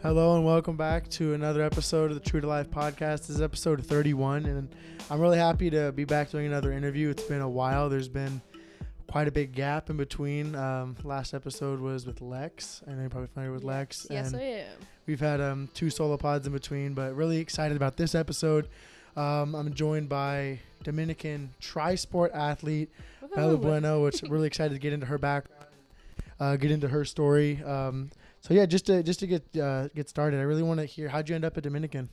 Hello and welcome back to another episode of the True to Life podcast. This is episode 31, and I'm really happy to be back doing another interview. It's been a while. There's been quite a big gap in between. Last episode was with Lex. I know you're probably familiar with Lex. Yes, and I am. We've had two solo pods in between, but really excited about this episode. I'm joined by Dominican tri-sport athlete, Bueno, which I'm really excited to get into her background, get into her story. So yeah, just to get started, I really want to hear, how'd you end up at Dominican?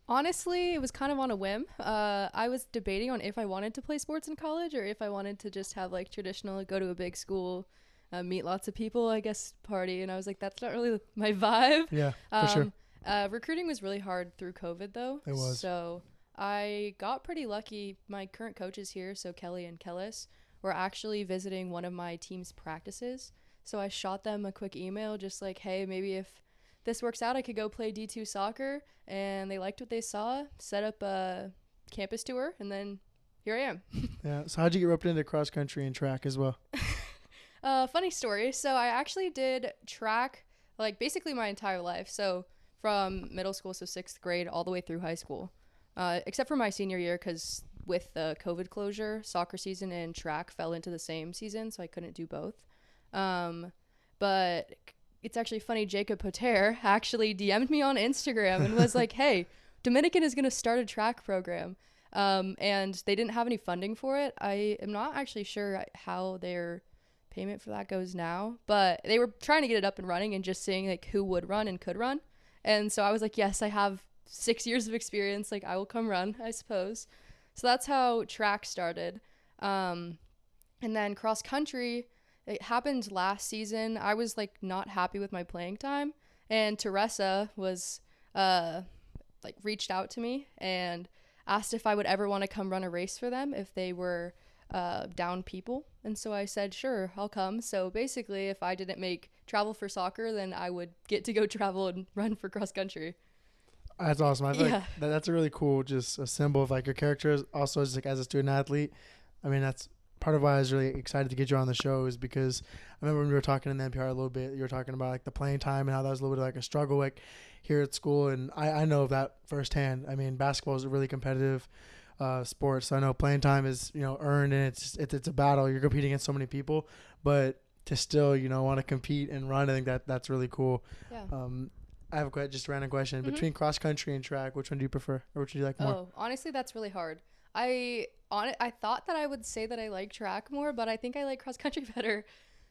Honestly, it was kind of on a whim. I was debating on if I wanted to play sports in college or if I wanted to just have like traditional, go to a big school, meet lots of people, I guess, party. And I was like, that's not really my vibe. Yeah, for sure. Recruiting was really hard through COVID though. It was. So I got pretty lucky. My current coaches here, so Kelly and Kellis, were actually visiting one of my team's practices. So I shot them a quick email just like, hey, maybe if this works out, I could go play D2 soccer. And they liked what they saw, set up a campus tour, and then here I am. Yeah. So how'd you get roped into cross country and track as well? Funny story. So I actually did track like basically my entire life. So from middle school, so 6th grade, all the way through high school, except for my senior year because with the COVID closure, soccer season and track fell into the same season, so I couldn't do both. But it's actually funny, Jacob Poter actually DM'd me on Instagram and was like, hey, Dominican is going to start a track program. And they didn't have any funding for it. I am not actually sure how their payment for that goes now, but they were trying to get it up and running and just seeing like who would run and could run. And so I was like, yes, I have 6 years of experience. Like I will come run, I suppose. So that's how track started. And then cross country, it happened last season. I was like not happy with my playing time, and Teresa was like reached out to me and asked if I would ever want to come run a race for them if they were down people. And so I said, sure, I'll come. So basically, if I didn't make travel for soccer, then I would get to go travel and run for cross country. That's awesome. I feel like that's a really cool, just a symbol of like your character is also as like as a student athlete. I mean, that's part of why I was really excited to get you on the show is because I remember when we were talking in the NPR a little bit, you were talking about like the playing time and how that was a little bit like a struggle like here at school. And I know of that firsthand. I mean, basketball is a really competitive sport. So I know playing time is, earned, and it's a battle. You're competing against so many people, but to still, want to compete and run, I think that's really cool. Yeah. I have just a random question. Mm-hmm. Between cross country and track, which one do you prefer, or which do you like more? Oh, honestly, that's really hard. I thought that I would say that I like track more, but I think I like cross country better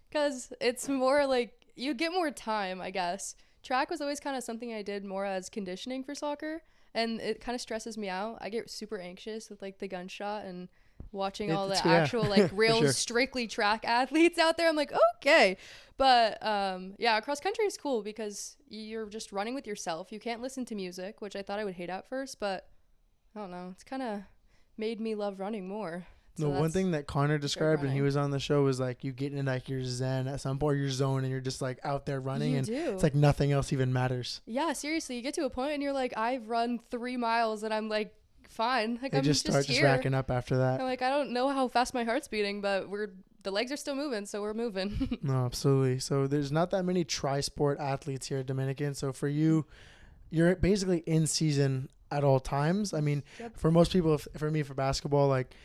because it's more like you get more time, I guess. Track was always kind of something I did more as conditioning for soccer, and it kind of stresses me out. I get super anxious with like the gunshot and watching all the actual like real sure. Strictly track athletes out there. I'm like, okay. But cross country is cool because you're just running with yourself. You can't listen to music, which I thought I would hate at first, but I don't know. It's kind of made me love running more. So the one thing that Connor described when he was on the show was like you get in like your zen at some point, your zone, and you're just like out there running, it's like nothing else even matters. Yeah, seriously, you get to a point and you're like, I've run 3 miles and I'm like fine. Like they I'm just start here. racking up after that. I'm like, I don't know how fast my heart's beating, but the legs are still moving, so we're moving. No, absolutely. So there's not that many tri-sport athletes here at Dominican. So for you, you're basically in season at all times. I mean, for most people, for me, for basketball, like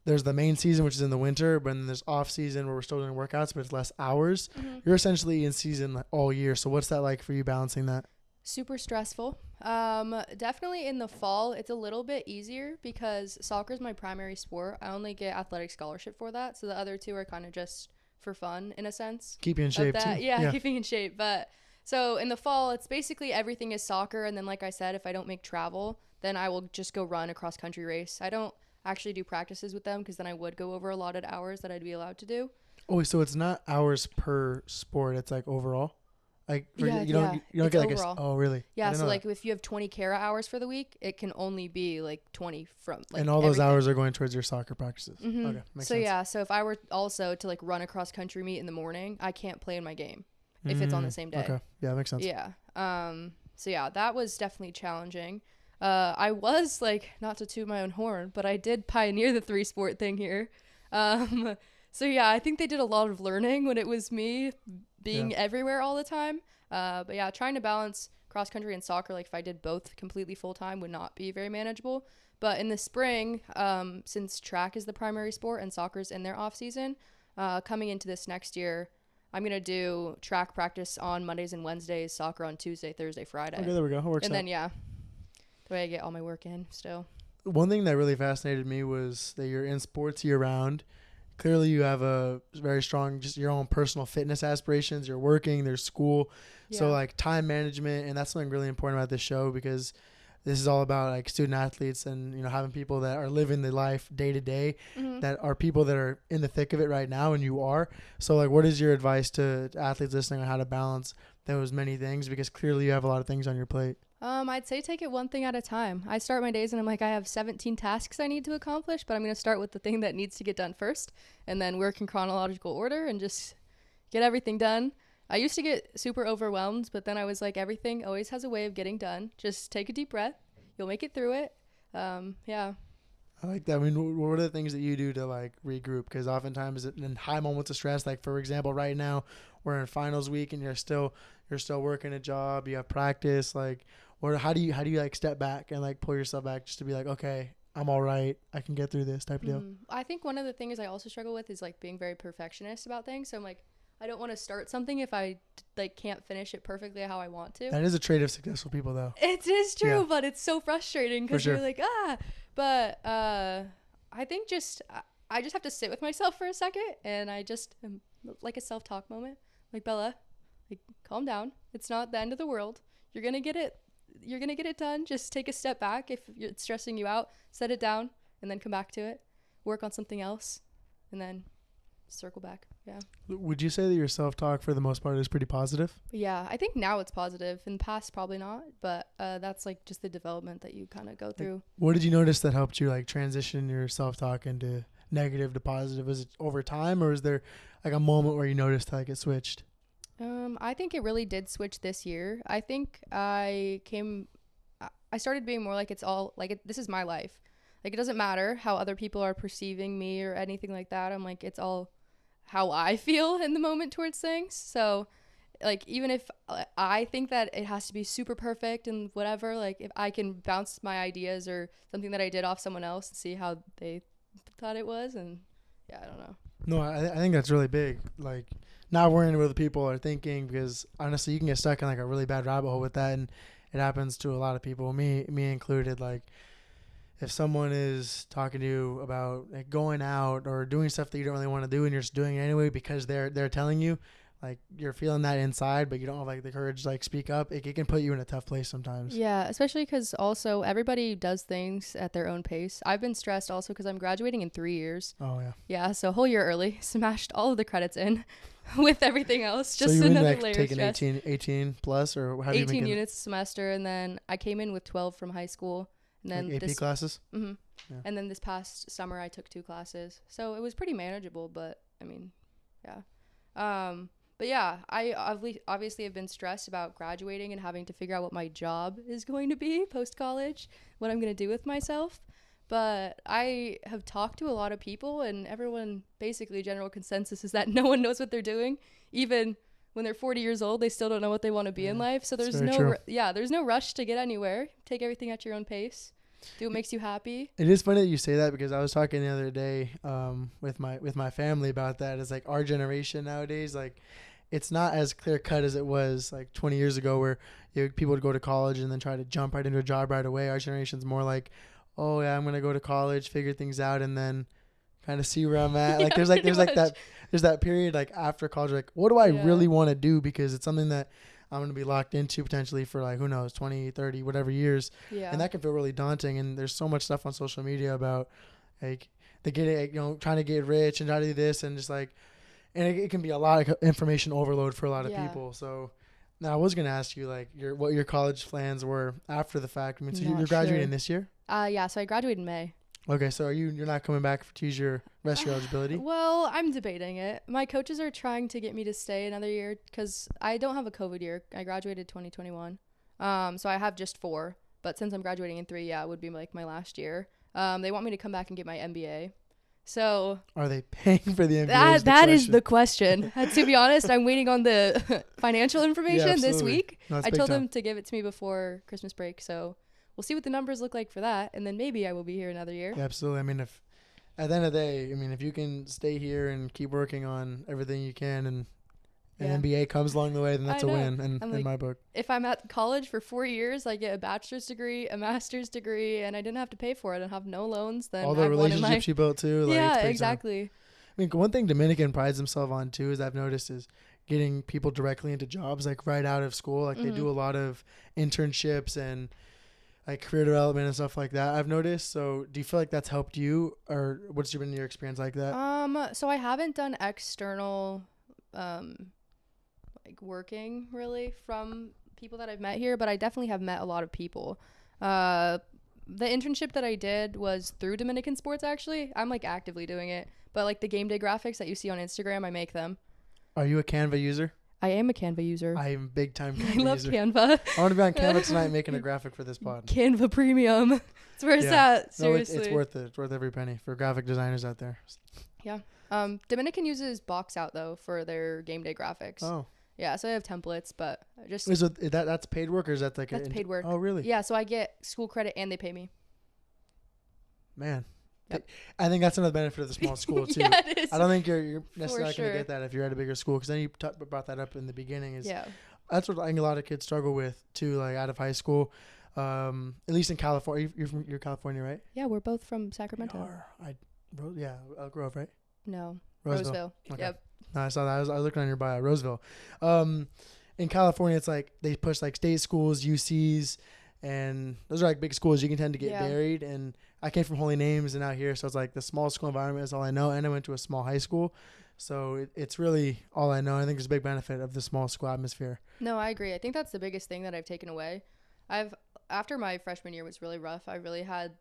there's the main season, which is in the winter, but then there's off season where we're still doing workouts, but it's less hours. Mm-hmm. You're essentially in season like all year. So what's that like for you balancing that? Super stressful. Definitely in the fall, it's a little bit easier because soccer is my primary sport. I only get athletic scholarship for that. So the other two are kind of just for fun in a sense. Keep you in shape too. Yeah, keeping in shape. But so in the fall, it's basically everything is soccer. And then, like I said, if I don't make travel, then I will just go run a cross country race. I don't actually do practices with them because then I would go over allotted hours that I'd be allowed to do. Oh, so it's not hours per sport. It's like overall? Like you don't get like overall. Oh really? Yeah, so like if you have 20 Kara hours for the week, it can only be like 20 from like and all those hours are going towards your soccer practices. Mm-hmm. Okay, makes sense. Yeah, so if I were also to like run a cross country meet in the morning, I can't play in my game if it's on the same day. Okay. Yeah, that makes sense. Yeah. So yeah, that was definitely challenging. I was like, not to toot my own horn, but I did pioneer the 3-sport thing here. So yeah, I think they did a lot of learning when it was me being everywhere all the time. But yeah, trying to balance cross country and soccer, like if I did both completely full time, would not be very manageable. But in the spring, since track is the primary sport and soccer's in their off season, coming into this next year, I'm going to do track practice on Mondays and Wednesdays, soccer on Tuesday, Thursday, Friday. Okay, there we go. It works and out. then, the way I get all my work in still. One thing that really fascinated me was that you're in sports year round. Clearly you have a very strong, just your own personal fitness aspirations. You're working, there's school. Yeah. So like time management, and that's something really important about this show, because this is all about like student athletes and, you know, having people that are living the life day to day, that are people that are in the thick of it right now, and you are. So like, what is your advice to athletes listening on how to balance those many things? Because clearly you have a lot of things on your plate. I'd say take it one thing at a time. I start my days and I'm like, I have 17 tasks I need to accomplish, but I'm going to start with the thing that needs to get done first, and then work in chronological order and just get everything done. I used to get super overwhelmed, but then I was like, everything always has a way of getting done. Just take a deep breath. You'll make it through it. Yeah. I like that. I mean, what are the things that you do to like regroup? Because oftentimes in high moments of stress, like for example, right now we're in finals week and you're still working a job. You have practice. Like, or how do you like step back and like pull yourself back just to be like, okay, I'm all right, I can get through this type of deal? I think one of the things I also struggle with is like being very perfectionist about things. So I'm like, I don't want to start something if I like can't finish it perfectly how I want to. That is a trait of successful people, though. It is true, yeah. But it's so frustrating because sure. You're like, But I think I just have to sit with myself for a second, and I just like a self-talk moment. Like, Bella, like, calm down. It's not the end of the world. You're gonna get it. You're gonna get it done. Just take a step back if it's stressing you out. Set it down, and then come back to it. Work on something else, and then circle back. Yeah. Would you say that your self-talk for the most part is pretty positive? Yeah, I think now it's positive. In the past, probably not. But that's like just the development that you kind of go through. What did you notice that helped you like transition your self-talk into negative to positive? Was it over time, or is there like a moment where you noticed like it switched? I think it really did switch this year. I think I started being more like, it's all like, this is my life. Like, it doesn't matter how other people are perceiving me or anything like that. I'm like, it's all how I feel in the moment towards things. So like, even if I think that it has to be super perfect and whatever, like if I can bounce my ideas or something that I did off someone else and see how they thought it was, and yeah, I don't know. No, I think that's really big. Like, not worrying what the people are thinking, because honestly you can get stuck in like a really bad rabbit hole with that, and it happens to a lot of people, me included. Like, if someone is talking to you about like going out or doing stuff that you don't really want to do, and you're just doing it anyway because they're telling you, like, you're feeling that inside, but you don't have like the courage to like speak up, it can put you in a tough place sometimes. Yeah, especially because also everybody does things at their own pace. I've been stressed also because I'm graduating in 3 years. Oh yeah. Yeah, so a whole year early, smashed all of the credits in with everything else. Just so another like layer taking of stress. 18 plus, or how do you 18 units a semester, and then I came in with 12 from high school. And then like AP classes? Mm-hmm. Yeah. And then this past summer I took 2 classes. So it was pretty manageable, but I mean, yeah. But yeah, I obviously have been stressed about graduating and having to figure out what my job is going to be post-college, what I'm going to do with myself. But I have talked to a lot of people, and everyone, basically general consensus is that no one knows what they're doing. Even when they're 40 years old, they still don't know what they want to be in life. So there's there's no rush to get anywhere. Take everything at your own pace. Do what makes you happy. It is funny that you say that, because I was talking the other day with my family about that. It's like our generation nowadays, like, it's not as clear cut as it was like 20 years ago, where people would go to college and then try to jump right into a job right away. Our generation's more like, oh yeah, I'm gonna go to college, figure things out, and then kind of see where I'm at. Yeah, like there's that period like after college, like, what do I really want to do? Because it's something that I'm going to be locked into potentially for like, who knows, 20, 30, whatever years. Yeah. And that can feel really daunting. And there's so much stuff on social media about like they get it, trying to get rich and try to do this, and just like, and it can be a lot of information overload for a lot of people. So now I was going to ask you like what your college plans were after the fact. I mean, so you're graduating this year? Yeah. So I graduated in May. Okay, so you're not coming back to use your rest of your eligibility? Well, I'm debating it. My coaches are trying to get me to stay another year because I don't have a COVID year. I graduated 2021. So I have just 4. But since I'm graduating in 3, it would be like my last year. They want me to come back and get my MBA. So are they paying for the MBA? That is the question. To be honest, I'm waiting on the financial information this week. No, I told them to give it to me before Christmas break, so we'll see what the numbers look like for that, and then maybe I will be here another year. Yeah, absolutely. I mean, if at the end of the day, I mean, if you can stay here and keep working on everything you can, and an MBA comes along the way, then that's a win in my book. If I'm at college for 4 years, I get a bachelor's degree, a master's degree, and I didn't have to pay for it and have no loans. Then all the relationships you built too. Like, yeah, exactly. I mean, one thing Dominican prides himself on too, is I've noticed, is getting people directly into jobs like right out of school. Like they do a lot of internships and like career development and stuff like that, I've noticed. So do you feel like that's helped you, or what's been your experience like that? So I haven't done external like working really from people that I've met here, but I definitely have met a lot of people. The internship that I did was through Dominican Sports, actually. I'm like actively doing it, but like the game day graphics that you see on Instagram, I make them. Are you a Canva user? I am a Canva user. I am big time Canva I love user. Canva. I want to be on Canva tonight making a graphic for this pod. Canva Premium. It's where it's at. Seriously. No, it's worth it. It's worth every penny for graphic designers out there. Yeah. Dominican uses Box Out though for their game day graphics. Oh. Yeah, so I have templates, but just is that's paid work, or is that like that's paid work? Oh, really? Yeah, so I get school credit and they pay me. Man. Yep. I think that's another benefit of the small school too. Yeah, it is. I don't think you're necessarily going to get that if you're at a bigger school, because then you brought that up in the beginning. That's what I think a lot of kids struggle with too, like out of high school. At least in California, you're California, right? Yeah, we're both from Sacramento. Elk Grove, right? No, Roseville. Okay. Yep. No, I saw that. I was looking on your bio, Roseville. In California, it's like they push like state schools, UCs, and those are like big schools. You can tend to get buried. And I came from Holy Names and out here, so it's like the small school environment is all I know. And I went to a small high school, so it's really all I know. I think there's a big benefit of the small school atmosphere. No, I agree. I think that's the biggest thing that I've taken away. After my freshman year was really rough, I really had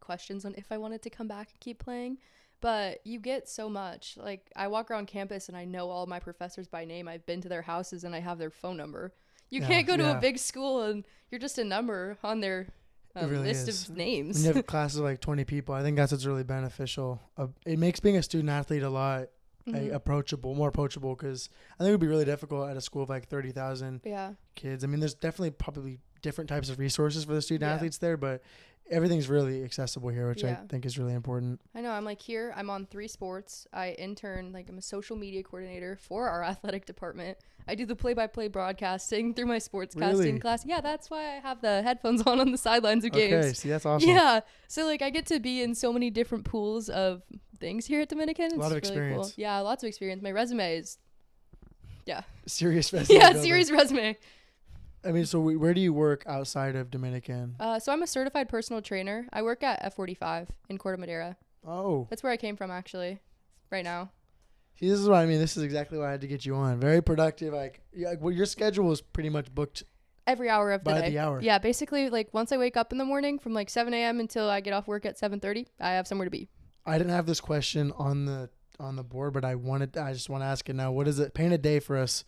questions on if I wanted to come back and keep playing. But you get so much. Like, I walk around campus and I know all my professors by name. I've been to their houses and I have their phone number. You can't go to a big school and you're just a number on their list of names. When you have classes of like 20 people, I think that's what's really beneficial. It makes being a student athlete a lot more approachable, because I think it would be really difficult at a school of like 30,000 kids. I mean, there's definitely probably different types of resources for the student athletes there, but everything's really accessible here, which I think is really important. I know. I'm like here. I'm on 3 sports. I intern. Like, I'm a social media coordinator for our athletic department. I do the play-by-play broadcasting through my sports casting class. Yeah, that's why I have the headphones on the sidelines of games. Okay, see, that's awesome. Yeah. So, like, I get to be in so many different pools of things here at Dominican. It's a lot of really experience. Cool. Yeah, lots of experience. My resume is, serious resume. Yeah, serious resume. I mean, so where do you work outside of Dominican? So I'm a certified personal trainer. I work at F45 in Corte Madera. Oh. That's where I came from, actually, right now. See, this is what I mean. This is exactly why I had to get you on. Very productive. Well, your schedule is pretty much booked every hour of the day. By the hour. Yeah, basically, like, once I wake up in the morning from, like, 7 a.m. until I get off work at 7:30, I have somewhere to be. I didn't have this question on the board, but I just want to ask it now. What is it? Paint a day for us.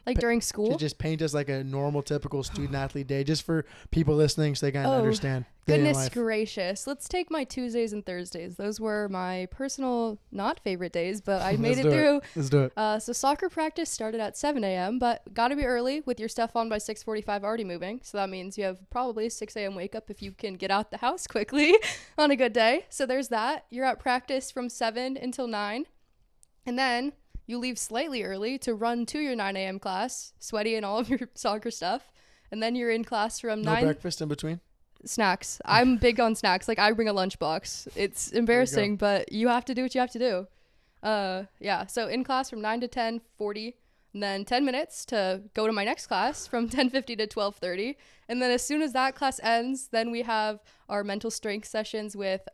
Like during school? Just paint us like a normal, typical student athlete day, just for people listening so they can understand. Goodness gracious. Let's take my Tuesdays and Thursdays. Those were my personal, not favorite days, but I made it through. Let's do it. So soccer practice started at 7 a.m., but got to be early with your stuff on by 6:45 already moving. So that means you have probably 6 a.m. wake up if you can get out the house quickly on a good day. So there's that. You're at practice from 7 until 9. And then you leave slightly early to run to your 9 a.m. class, sweaty and all of your soccer stuff. And then you're in class from 9. No breakfast in between? Snacks. I'm big on snacks. Like, I bring a lunchbox. It's embarrassing, but you have to do what you have to do. So in class from 9 to 10:40, and then 10 minutes to go to my next class from 10:50 to 12:30. And then as soon as that class ends, then we have our mental strength sessions with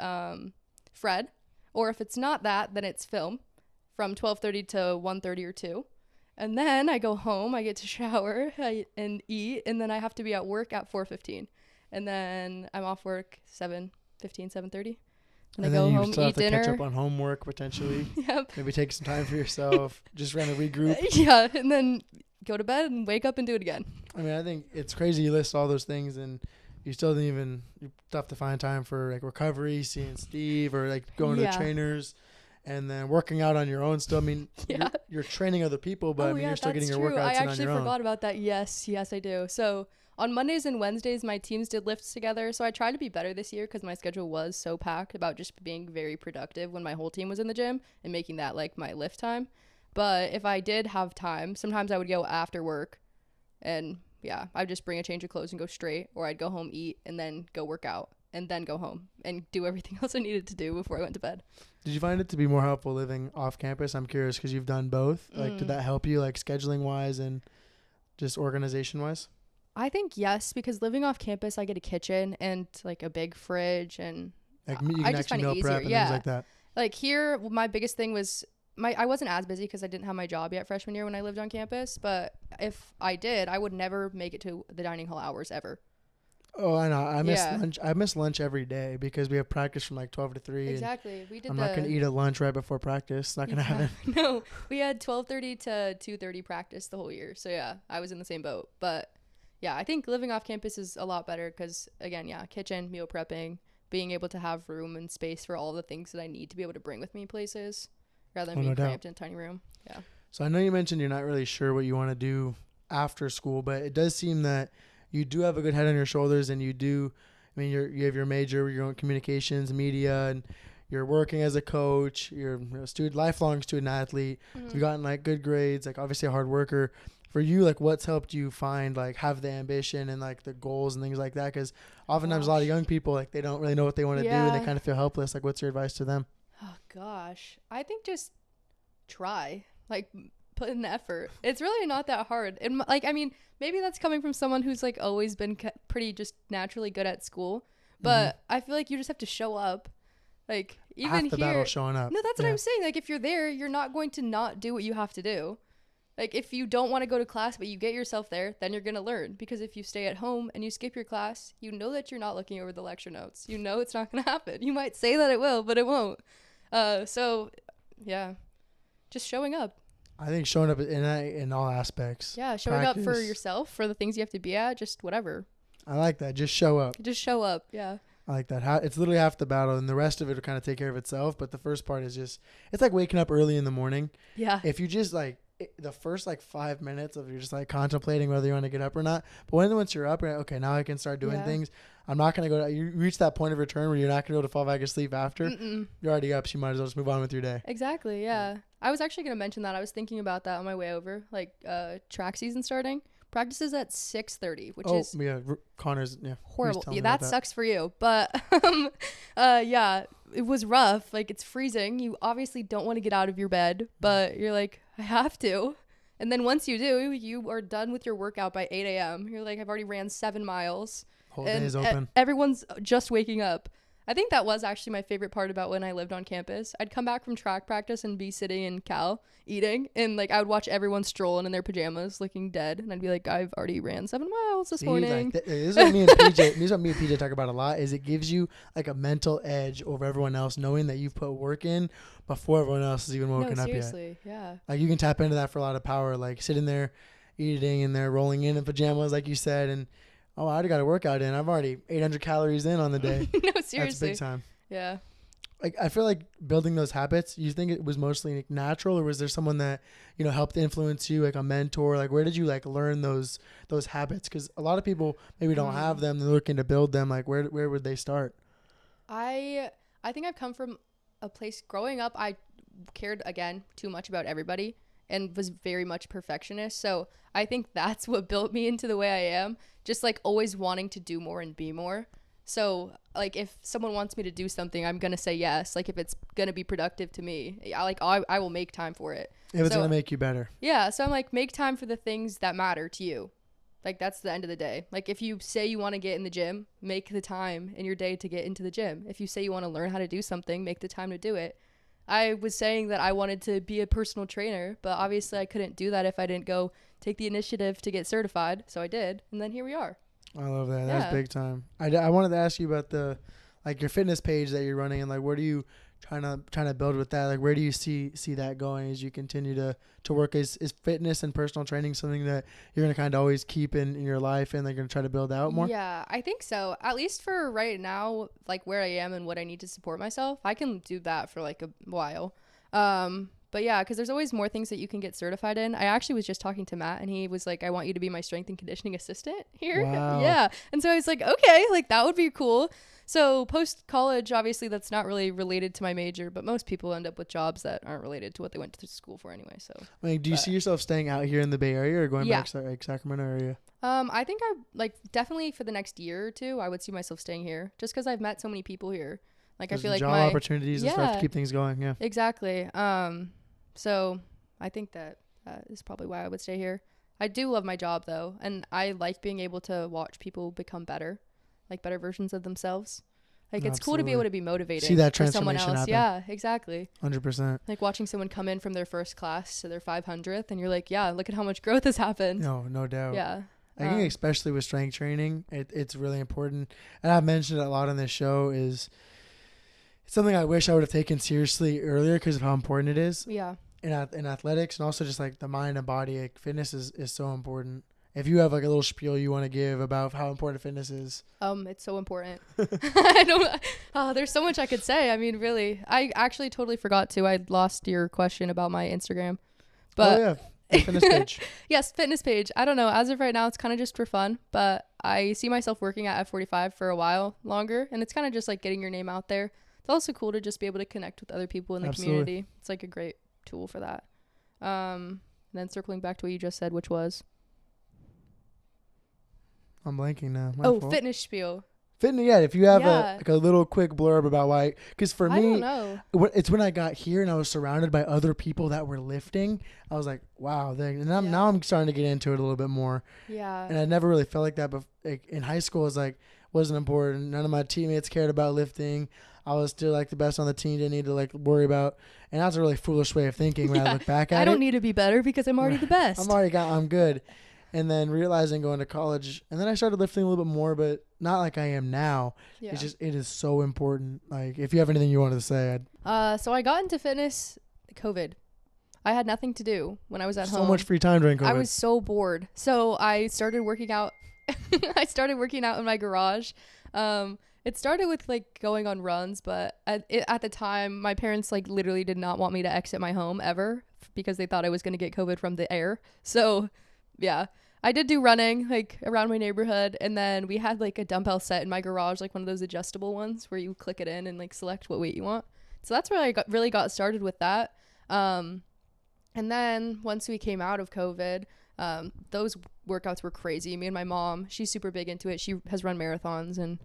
Fred. Or if it's not that, then it's film from 12:30 to 1:30 or 2. And then I go home, I get to shower and eat, and then I have to be at work at 4:15. And then I'm off work 7:15, 7:30. And I go home, eat dinner. And then you catch up on homework potentially. Yep. Maybe take some time for yourself. Just trying to regroup. Yeah, and then go to bed and wake up and do it again. I mean, I think it's crazy you list all those things and you still didn't even, you have to find time for like recovery, seeing Steve, or like going to the trainers. and then working out on your own still. I mean, you're training other people, but you're still getting your workouts in on your own. I actually forgot about that. Yes, I do. So on Mondays and Wednesdays, my teams did lifts together. So I tried to be better this year because my schedule was so packed about just being very productive when my whole team was in the gym and making that like my lift time. But if I did have time, sometimes I would go after work and I'd just bring a change of clothes and go straight, or I'd go home, eat, and then go work out, and then go home and do everything else I needed to do before I went to bed. Did you find it to be more helpful living off campus? I'm curious because you've done both. Like, did that help you, like, scheduling-wise and just organization-wise? I think yes, because living off campus, I get a kitchen and, like, a big fridge, and like, you can actually meal prep and things like that. Like, here, my biggest thing was I wasn't as busy because I didn't have my job yet freshman year when I lived on campus, but if I did, I would never make it to the dining hall hours ever. Oh, I know. I miss lunch. I miss lunch every day because we have practice from like 12 to 3. Exactly. We did. I'm not going to eat at lunch right before practice. It's not going to happen. No, we had 12:30 to 2:30 practice the whole year. So I was in the same boat. But I think living off campus is a lot better because again, kitchen, meal prepping, being able to have room and space for all the things that I need to be able to bring with me places rather than being cramped in a tiny room. Yeah. So I know you mentioned you're not really sure what you want to do after school, but it does seem that you do have a good head on your shoulders, and you have your major, your own communications, media, and you're working as a coach. You're a lifelong student athlete. Mm-hmm. So you've gotten like good grades, like obviously a hard worker. For you, like what's helped you find like have the ambition and like the goals and things like that? Because oftentimes a lot of young people, like they don't really know what they want to do and they kind of feel helpless. Like what's your advice to them? Oh gosh, I think just try, like put in the effort. It's really not that hard. And like, I mean, maybe that's coming from someone who's like always been pretty just naturally good at school, but I feel like you just have to show up. Like even half the battle showing up. No, that's what I'm saying. Like if you're there, you're not going to not do what you have to do. Like if you don't want to go to class, but you get yourself there, then you're going to learn. Because if you stay at home and you skip your class, you know that you're not looking over the lecture notes. You know it's not going to happen. You might say that it will, but it won't. Just showing up. I think showing up in all aspects. Yeah, showing up for yourself, for the things you have to be at, just whatever. I like that. Just show up. Just show up, yeah. I like that. It's literally half the battle, and the rest of it will kind of take care of itself. But the first part is just, it's like waking up early in the morning. Yeah. If you just like, the first like 5 minutes of you're just like contemplating whether you want to get up or not. But once you're up, you're like, okay, now I can start doing things. I'm not going to you reach that point of return where you're not going to be able to fall back asleep after. You're already up, so you might as well just move on with your day. Exactly, yeah. I was actually going to mention that. I was thinking about that on my way over, like track season starting. Practice is at 6:30, which is Connor's horrible. Yeah, that sucks for you. But it was rough. Like it's freezing. You obviously don't want to get out of your bed, but you're like, I have to. And then once you do, you are done with your workout by 8 a.m. You're like, I've already ran 7 miles. Whole day is open. Everyone's just waking up. I think that was actually my favorite part about when I lived on campus. I'd come back from track practice and be sitting in Cal eating, and like I would watch everyone strolling in their pajamas looking dead, and I'd be like, I've already ran 7 miles this morning. Like, this is what me and PJ talk about a lot, is it gives you like a mental edge over everyone else, knowing that you've put work in before everyone else has even woken up yet. Seriously, yeah. Like you can tap into that for a lot of power, like sitting there eating and they're rolling in pajamas like you said, and I already got a workout in. I've already 800 calories in on the day. No, seriously. That's big time. Yeah. Like I feel like building those habits, you think it was mostly like natural, or was there someone that, helped influence you, like a mentor? Like where did you like learn those habits? Because a lot of people maybe don't have them. They're looking to build them. Like where would they start? I think I've come from a place growing up. I cared again too much about everybody and was very much perfectionist. So I think that's what built me into the way I am. Just like always wanting to do more and be more. So like if someone wants me to do something, I'm going to say yes. Like if it's going to be productive to me, I will make time for it. If it's going to make you better. Yeah. So I'm like, make time for the things that matter to you. Like that's the end of the day. Like if you say you want to get in the gym, make the time in your day to get into the gym. If you say you want to learn how to do something, make the time to do it. I was saying that I wanted to be a personal trainer, but obviously I couldn't do that if I didn't go take the initiative to get certified. So I did. And then here we are. I love that. That's big time. I wanted to ask you about your fitness page that you're running, and like, what are you trying to build with that? Like, where do you see that going as you continue to work? Is fitness and personal training something that you're going to kind of always keep in your life and they're going to try to build out more? Yeah, I think so. At least for right now, like where I am and what I need to support myself, I can do that for like a while. But yeah, because there's always more things that you can get certified in. I actually was just talking to Matt, and he was like, I want you to be my strength and conditioning assistant here. Wow. Yeah. And so I was like, okay, like that would be cool. So post college, obviously that's not really related to my major, but most people end up with jobs that aren't related to what they went to school for anyway. So Like, do you see yourself staying out here in the Bay Area or going back to like Sacramento area? I think I like definitely for the next year or two, I would see myself staying here just because I've met so many people here. Like I feel like job my opportunities and stuff to keep things going. Yeah, exactly. So I think that is probably why I would stay here. I do love my job though, and I like being able to watch people become better, like better versions of themselves. Like it's cool to be able to be motivated. See that for someone else. happen. Yeah, exactly. 100%. Like watching someone come in from their first class to their 500th, and you're like, yeah, look at how much growth has happened. No doubt. Yeah. I think especially with strength training, it's really important. And I've mentioned it a lot on this show is it's something I wish I would have taken seriously earlier because of how important it is. Yeah. In athletics and also just like the mind and body, like fitness is so important. If you have like a little spiel you want to give about how important fitness is. It's so important. I don't, there's so much I could say. I mean, really, I actually totally forgot to. I lost your question about my Instagram, but the fitness page. Yes, fitness page. I don't know. As of right now, it's kind of just for fun, but I see myself working at F45 for a while longer, and it's kind of just like getting your name out there. It's also cool to just be able to connect with other people in the community. It's like a great tool for that. And then circling back to what you just said, which was I'm blanking now. My fault. Fitness spiel. Fitness, yeah. If you have a little quick blurb about why, because for me, I don't know. It's when I got here and I was surrounded by other people that were lifting. I was like, wow. And now I'm starting to get into it a little bit more. Yeah. And I never really felt like that, but like, in high school, it was like wasn't important. None of my teammates cared about lifting. I was still like the best on the team. Didn't need to like worry about. And that's a really foolish way of thinking when I look back at it. I don't need to be better because I'm already the best. I'm good. And then realizing going to college, and then I started lifting a little bit more, but not like I am now. Yeah. It's just, it is so important. Like, if you have anything you wanted to say, so I got into fitness, COVID. I had nothing to do when I was at home. So much free time during COVID. I was so bored. So I started working out. I started working out in my garage. It started with like going on runs, but at the time, my parents like literally did not want me to exit my home ever because they thought I was going to get COVID from the air. So yeah. I did do running like around my neighborhood, and then we had like a dumbbell set in my garage, like one of those adjustable ones where you click it in and like select what weight you want. So that's where I really got started with that. And then once we came out of COVID, those workouts were crazy. Me and my mom, she's super big into it. She has run marathons and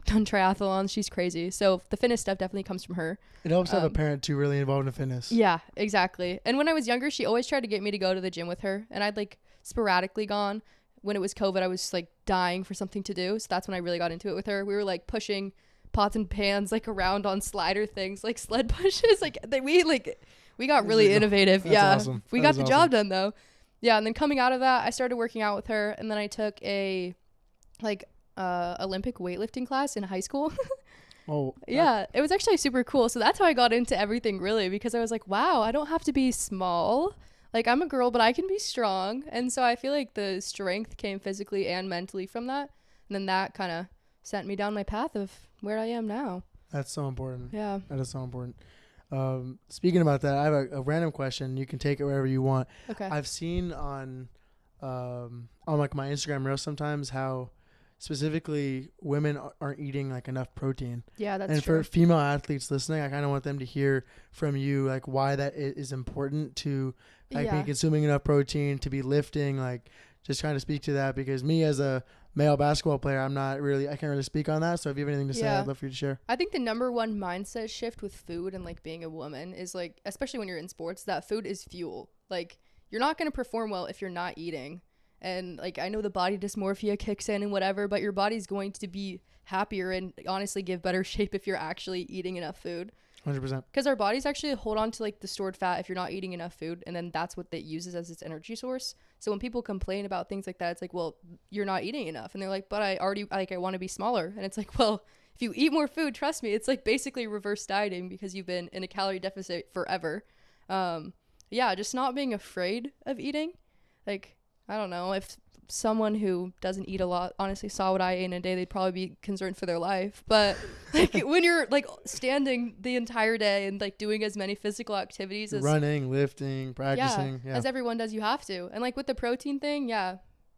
done triathlons. She's crazy. So the fitness stuff definitely comes from her. It helps to have a parent too really involved in fitness. Yeah, exactly. And when I was younger, she always tried to get me to go to the gym with her, and I'd like sporadically gone. When it was COVID, I was like dying for something to do, so that's when I really got into it with her. We were like pushing pots and pans like around on slider things, like sled pushes. Like we got really innovative. That's awesome. We got the job done though. Yeah, and then coming out of that, I started working out with her, and then I took a Olympic weightlifting class in high school. Oh yeah, it was actually super cool. So that's how I got into everything really, because I was like, wow, I don't have to be small. Like, I'm a girl, but I can be strong. And so I feel like the strength came physically and mentally from that. And then that kind of sent me down my path of where I am now. That's so important. Yeah. That is so important. Speaking about that, I have a random question. You can take it wherever you want. Okay. I've seen on like my Instagram reels sometimes how specifically women aren't eating like enough protein. Yeah, that's and true. And for female athletes listening, I kind of want them to hear from you like why that is important to like be consuming enough protein, to be lifting, like just trying to speak to that, because me as a male basketball player, I can't really speak on that. So if you have anything to say, I'd love for you to share. I think the number one mindset shift with food and like being a woman is like, especially when you're in sports, that food is fuel. Like, you're not going to perform well if you're not eating. And like, I know the body dysmorphia kicks in and whatever, but your body's going to be happier and honestly give better shape if you're actually eating enough food. 100%. Because our bodies actually hold on to like the stored fat if you're not eating enough food, and then that's what it uses as its energy source. So when people complain about things like that, it's like, well, you're not eating enough, and they're like, but I want to be smaller. And it's like, well, if you eat more food, trust me, it's like basically reverse dieting because you've been in a calorie deficit forever. Just not being afraid of eating. Like, I don't know, if someone who doesn't eat a lot honestly saw what I ate in a day, they'd probably be concerned for their life. But like when you're like standing the entire day and like doing as many physical activities as running, lifting, practicing, as everyone does, you have to. And like with the protein thing,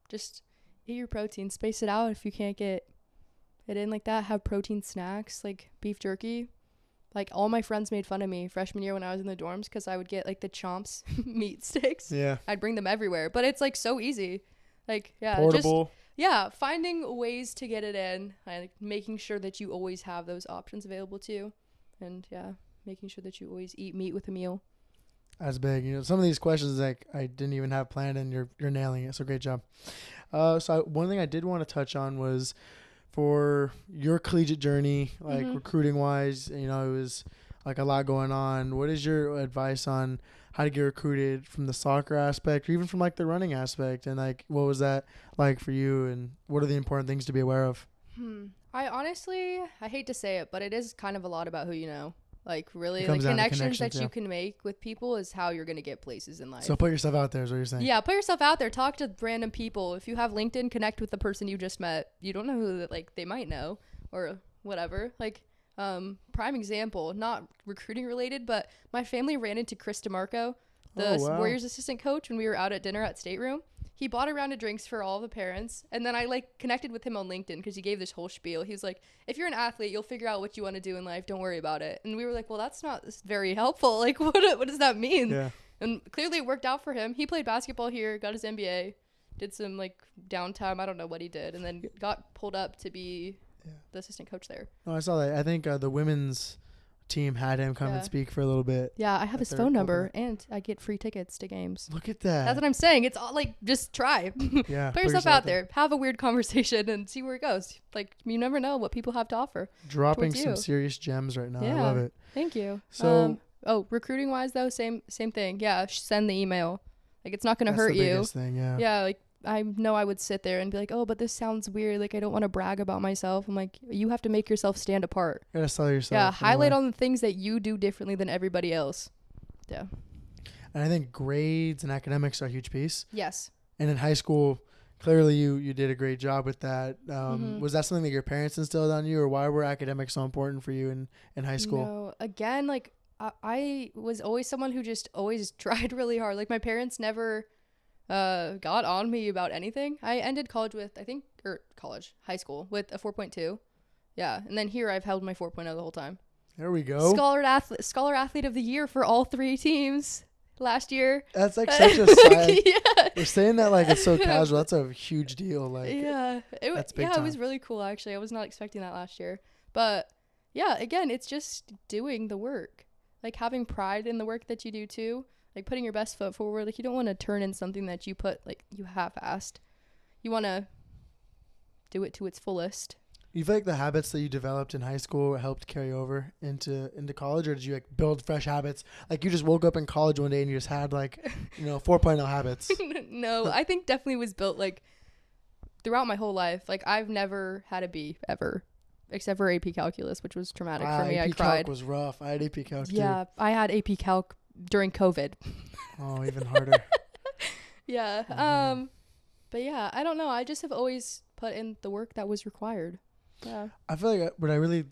just eat your protein, space it out if you can't get it in like that. Have protein snacks like beef jerky. Like all my friends made fun of me freshman year when I was in the dorms because I would get like the Chomps meat sticks. Yeah. I'd bring them everywhere, but it's like so easy. Like, portable. Finding ways to get it in, like making sure that you always have those options available to you, and making sure that you always eat meat with a meal. That's big. You know, some of these questions like I didn't even have planned, and you're nailing it. So great job. One thing I did want to touch on was for your collegiate journey, like recruiting wise. You know, it was like a lot going on. What is your advice on how to get recruited from the soccer aspect or even from like the running aspect? And like, what was that like for you? And what are the important things to be aware of? I hate to say it, but it is kind of a lot about who you know. Like really, like connections that you can make with people is how you're going to get places in life. So put yourself out there is what you're saying. Yeah, put yourself out there. Talk to random people. If you have LinkedIn, connect with the person you just met. You don't know who like they might know or whatever. Like, prime example, not recruiting related, but my family ran into Chris DeMarco, the Warriors assistant coach, when we were out at dinner at Stateroom. He bought a round of drinks for all the parents, and then I like connected with him on LinkedIn because he gave this whole spiel. He was like, if you're an athlete, you'll figure out what you want to do in life. Don't worry about it. And we were like, well, that's not very helpful. Like, what does that mean? Yeah. And clearly it worked out for him. He played basketball here, got his MBA, did some like downtime. I don't know what he did, and then got pulled up to be the assistant coach there. Oh, I saw that. I think the women's team had him come and speak for a little bit. Yeah, I have his phone number and I get free tickets to games. Look at that. That's what I'm saying. It's all like, just try. Yeah. Put yourself out there. Have a weird conversation and see where it goes. Like, you never know what people have to offer. Dropping some serious gems right now. Yeah. I love it. Thank you. So, recruiting wise though, same thing. Yeah, send the email. Like, it's not going to hurt you. That's the biggest thing, yeah. Yeah, like, I know I would sit there and be like, oh, but this sounds weird. Like, I don't want to brag about myself. I'm like, you have to make yourself stand apart. You gotta sell yourself. Yeah, highlight on the things that you do differently than everybody else. Yeah. And I think grades and academics are a huge piece. Yes. And in high school, clearly you did a great job with that. Was that something that your parents instilled on you, or why were academics so important for you in high school? No, again, like, I was always someone who just always tried really hard. Like, my parents never got on me about anything. I ended high school with a 4.2. Yeah, and then here I've held my 4.0 the whole time. There we go. Scholar athlete of the year for all three teams last year. That's like such a side. Yeah. You're saying that like it's so casual. That's a huge deal. Like, yeah, that's big time. It was really cool actually. I was not expecting that last year, but yeah, again, it's just doing the work, like having pride in the work that you do too. Like putting your best foot forward. Like you don't want to turn in something that you half-assed. You want to do it to its fullest. You feel like the habits that you developed in high school helped carry over into college, or did you like build fresh habits? Like you just woke up in college one day and you just had like, 4.0 habits. No, I think definitely was built like throughout my whole life. Like I've never had a B ever, except for AP Calculus, which was traumatic for me. AP I cried. Calc was rough. I had AP Calc too. Yeah, I had AP Calc during COVID. Oh, even harder. Yeah. Mm-hmm. But yeah, I don't know. I just have always put in the work that was required. Yeah. I feel like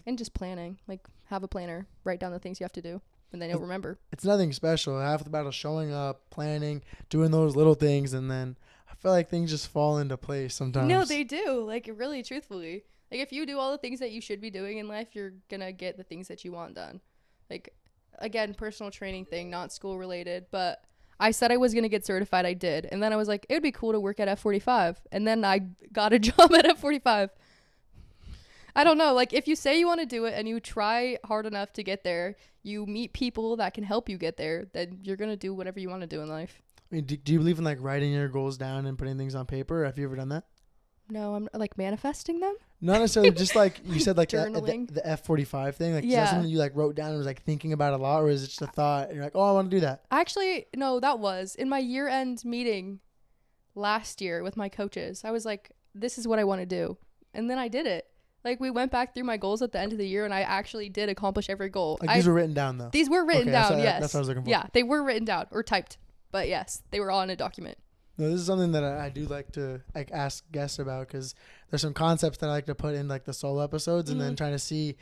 and just planning, like have a planner, write down the things you have to do, and then you'll remember. It's nothing special. Half the battle showing up, planning, doing those little things, and then I feel like things just fall into place sometimes. No, they do. Like really, truthfully, like if you do all the things that you should be doing in life, you're gonna get the things that you want done. Like again, personal training thing, not school related, but I said I was going to get certified. I did. And then I was like, it would be cool to work at F45. And then I got a job at F45. I don't know. Like if you say you want to do it and you try hard enough to get there, you meet people that can help you get there, then you're going to do whatever you want to do in life. I mean, do you believe in like writing your goals down and putting things on paper? Have you ever done that? No, I'm like manifesting them. Not necessarily, just like you said, like the F45 thing. Like, is that something you like wrote down and was like thinking about a lot, or is it just a thought and you're like, oh, I want to do that? Actually, no, that was in my year-end meeting last year with my coaches. I was like, this is what I want to do. And then I did it. Like we went back through my goals at the end of the year and I actually did accomplish every goal. Like these were written down though? These were written down, yes. That's what I was looking for. Yeah, they were written down or typed. But yes, they were all in a document. No, this is something that I do like to like ask guests about, because there's some concepts that I like to put in like the solo episodes, and then trying to see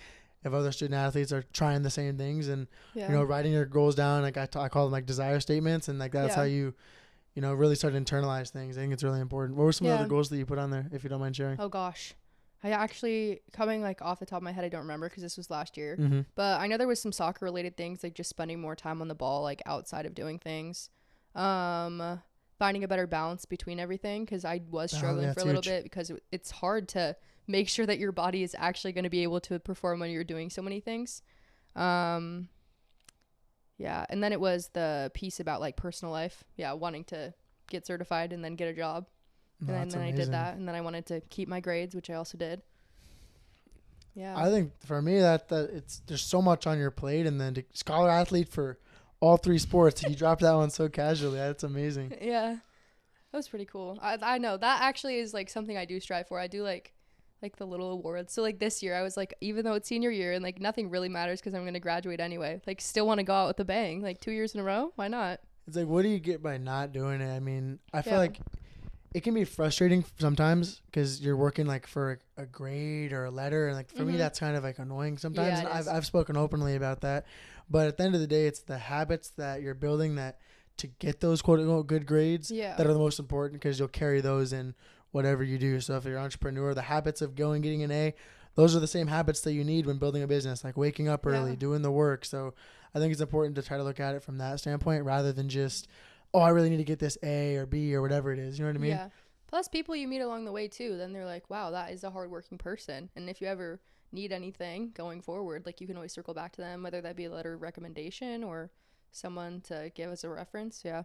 if other student athletes are trying the same things, and writing your goals down. Like I call them like desire statements, and like that's how you really start to internalize things. I think it's really important. What were some of the other goals that you put on there, if you don't mind sharing? Oh gosh, I actually, coming like off the top of my head, I don't remember because this was last year. But I know there was some soccer related things, like just spending more time on the ball, like outside of doing things. Finding a better balance between everything, because I was struggling for a little bit, because it's hard to make sure that your body is actually going to be able to perform when you're doing so many things. And then it was the piece about like personal life, wanting to get certified and then get a job. And then I did that, and then I wanted to keep my grades, which I also did. I think for me that there's so much on your plate, and then to scholar athlete for all 3 sports, you dropped that one so casually. That's amazing. Yeah, that was pretty cool. I know that actually is like something I do strive for. I do like the little awards. So like this year I was like, even though it's senior year and like nothing really matters because I'm going to graduate anyway, like still want to go out with a bang, like 2 years in a row. Why not? It's like, what do you get by not doing it? I mean, I feel like it can be frustrating sometimes, because you're working like for a grade or a letter, and like for me that's kind of like annoying sometimes. And I've spoken openly about that, but at the end of the day, it's the habits that you're building that to get those quote unquote good grades that are the most important, because you'll carry those in whatever you do. So if you're an entrepreneur, the habits of getting an A, those are the same habits that you need when building a business, like waking up early, doing the work. So I think it's important to try to look at it from that standpoint, rather than just, oh, I really need to get this A or B or whatever it is. You know what I mean? Yeah. Plus people you meet along the way too, then they're like, wow, that is a hardworking person. And if you ever need anything going forward, like you can always circle back to them, whether that be a letter of recommendation or someone to give us a reference. Yeah.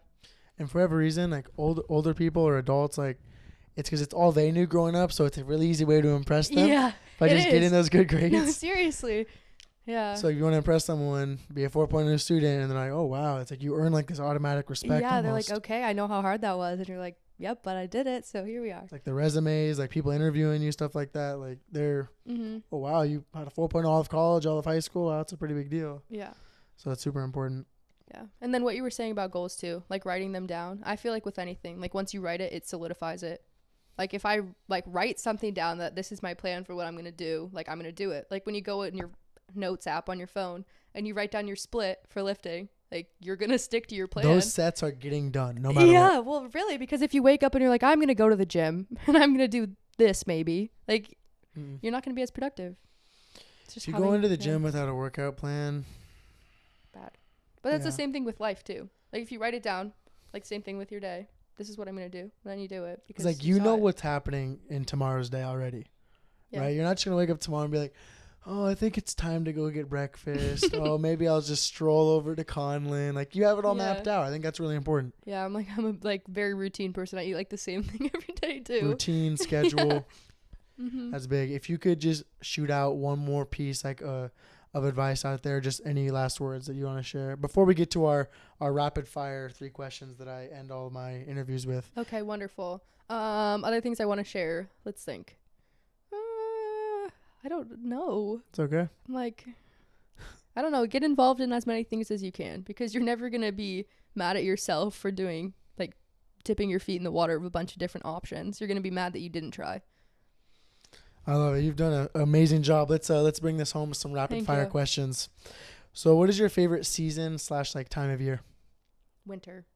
And for whatever reason, like older people or adults, like it's because it's all they knew growing up. So it's a really easy way to impress them. Yeah. By just getting those good grades. No, seriously. Yeah. So if you want to impress someone, be a 4.0 student, and they're like, oh, wow. It's like you earn like this automatic respect. Yeah. They're almost. like, okay, I know how hard that was. And you're like, yep, but I did it. So here we are. It's like the resumes, like people interviewing you, stuff like that. Like they're, oh, wow, you had a 4.0 all of college, all of high school. Wow, that's a pretty big deal. Yeah. So that's super important. Yeah. And then what you were saying about goals too, like writing them down. I feel like with anything, like once you write it, it solidifies it. Like if I like write something down that this is my plan for what I'm going to do, like I'm going to do it. Like when you go in your notes app on your phone and you write down your split for lifting, like you're going to stick to your plan. Those sets are getting done no matter what. Yeah, well, really, because if you wake up and you're like, I'm going to go to the gym and I'm going to do this maybe, like you're not going to be as productive. It's just if you go into the gym without a workout plan. Bad. But that's the same thing with life too. Like if you write it down, like same thing with your day. This is what I'm going to do. And then you do it. Because like you know what's happening in tomorrow's day already. Yeah. Right? You're not just going to wake up tomorrow and be like, oh, I think it's time to go get breakfast. Oh, maybe I'll just stroll over to Conlin. Like you have it all mapped out. I think that's really important. Yeah, I'm a very routine person. I eat like the same thing every day too. Routine, schedule. That's big. If you could just shoot out one more piece like of advice out there, just any last words that you want to share before we get to our rapid fire 3 questions that I end all my interviews with. Okay, wonderful. Other things I want to share. Let's think. I don't know. It's okay. I'm like, I don't know. Get involved in as many things as you can, because you're never going to be mad at yourself for doing, like, dipping your feet in the water of a bunch of different options. You're going to be mad that you didn't try. I love it. You've done an amazing job. Let's bring this home with some rapid fire questions. So what is your favorite season / like time of year? Winter.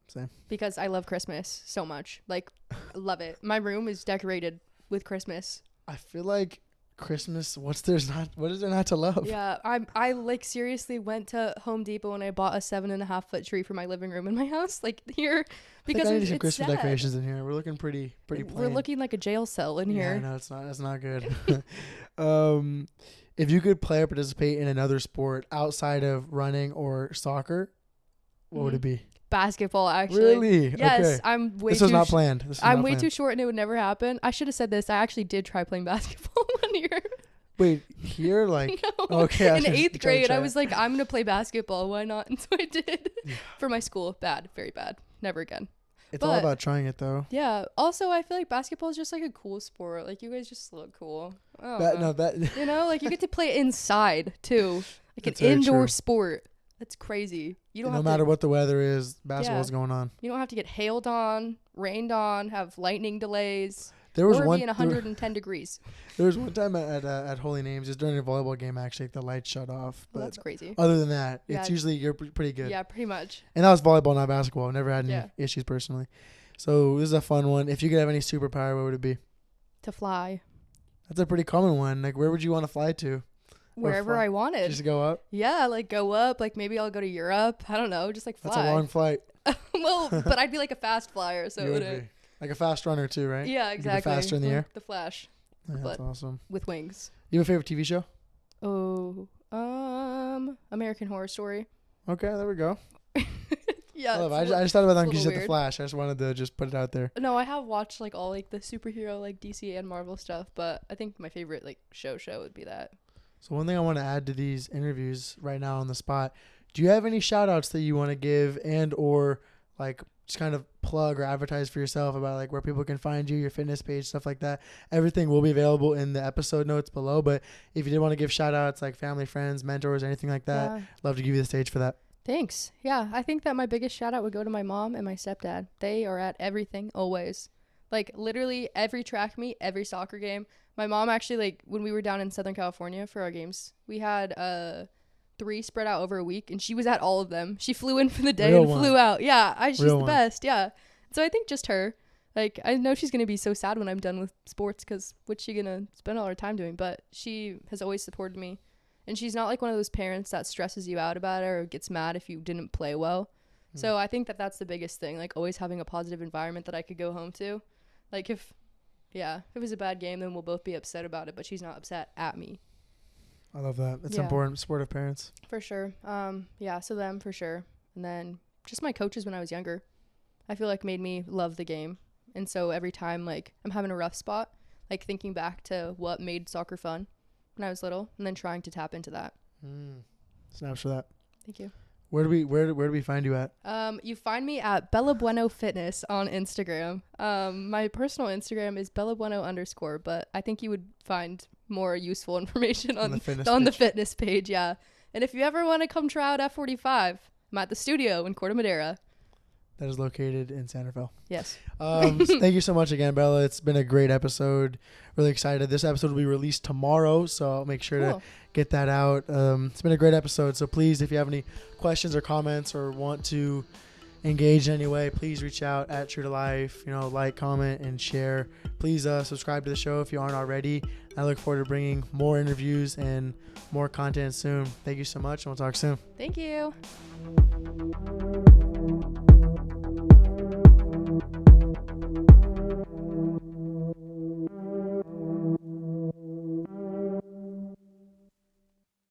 Same. Because I love Christmas so much. Like, love it. My room is decorated with Christmas. I feel like Christmas, what is there not to love? Yeah, I like seriously went to Home Depot and I bought a 7.5 foot tree for my living room in my house, like here, because I need some Christmas decorations in here. We're looking pretty plain. We're looking like a jail cell in here. No, it's not. It's not good. If you could play or participate in another sport outside of running or soccer, what would it be? Basketball, actually. Really? Yes, okay. I'm way This was not planned. I'm way too short and it would never happen. I should have said this. I actually did try playing basketball one year. Wait, here? Like, no. Okay. In 8th grade, I was like, I'm going to play basketball. Why not? And so I did. For my school. Bad. Very bad. Never again. It's all about trying it, though. Yeah. Also, I feel like basketball is just like a cool sport. Like, you guys just look cool. You know, like, you get to play inside, too. Like, That's an indoor true. sport. That's crazy. You don't no have matter to, what the weather is, basketball's going on. You don't have to get hailed on, rained on, have lightning delays. There was or be in 110 degrees. There was one time at Holy Names, just during a volleyball game, actually, the lights shut off. But that's crazy. Other than that, it's usually you're pretty good. Yeah, pretty much. And that was volleyball, not basketball. I've never had any issues personally. So this is a fun one. If you could have any superpower, what would it be? To fly. That's a pretty common one. Like, where would you want to fly to? Wherever I wanted. Just go up? Yeah, like go up. Like maybe I'll go to Europe. I don't know. Just like fly. That's a long flight. Well, but I'd be like a fast flyer, so it wouldn't. Like a fast runner too, right? Yeah, exactly. Faster in the air. The Flash. Yeah, that's awesome. With wings. You have a favorite TV show? Oh, American Horror Story. Okay, there we go. Yeah. I just thought about that because you said The Flash. I just wanted to just put it out there. No, I have watched like all like the superhero like DC and Marvel stuff, but I think my favorite like show would be that. So one thing I want to add to these interviews right now on the spot, do you have any shout outs that you want to give and or like just kind of plug or advertise for yourself about like where people can find you, your fitness page, stuff like that? Everything will be available in the episode notes below, but if you did want to give shout outs like family, friends, mentors, anything like that, love to give you the stage for that. Thanks. Yeah, I think that my biggest shout out would go to my mom and my stepdad. They are at everything always. Like literally every track meet, every soccer game. My mom actually, like when we were down in Southern California for our games, we had 3 spread out over a week and she was at all of them. She flew in for the day and flew out. Yeah, she's the best. Yeah. So I think just her. Like I know she's going to be so sad when I'm done with sports because what's she going to spend all her time doing? But she has always supported me. And she's not like one of those parents that stresses you out about it or gets mad if you didn't play well. So I think that that's the biggest thing, like always having a positive environment that I could go home to. Like if it was a bad game, then we'll both be upset about it, but she's not upset at me. I love that. It's important. Supportive parents. For sure. So them for sure. And then just my coaches when I was younger, I feel like made me love the game. And so every time like I'm having a rough spot, like thinking back to what made soccer fun when I was little and then trying to tap into that. Snaps for that. Thank you. Where do we find you at? You find me at Bella Bueno Fitness on Instagram. My personal Instagram is BellaBueno_, but I think you would find more useful information on the fitness page. Yeah. And if you ever want to come try out F45, I'm at the studio in Corte Madera. That is located in Santa Fe. Yes. Thank you so much again, Bella. It's been a great episode. Really excited. This episode will be released tomorrow, so I'll make sure to get that out. It's been a great episode. So please, if you have any questions or comments or want to engage in any way, please reach out at True to Life. Like, comment, and share. Please subscribe to the show if you aren't already. I look forward to bringing more interviews and more content soon. Thank you so much, and we'll talk soon. Thank you.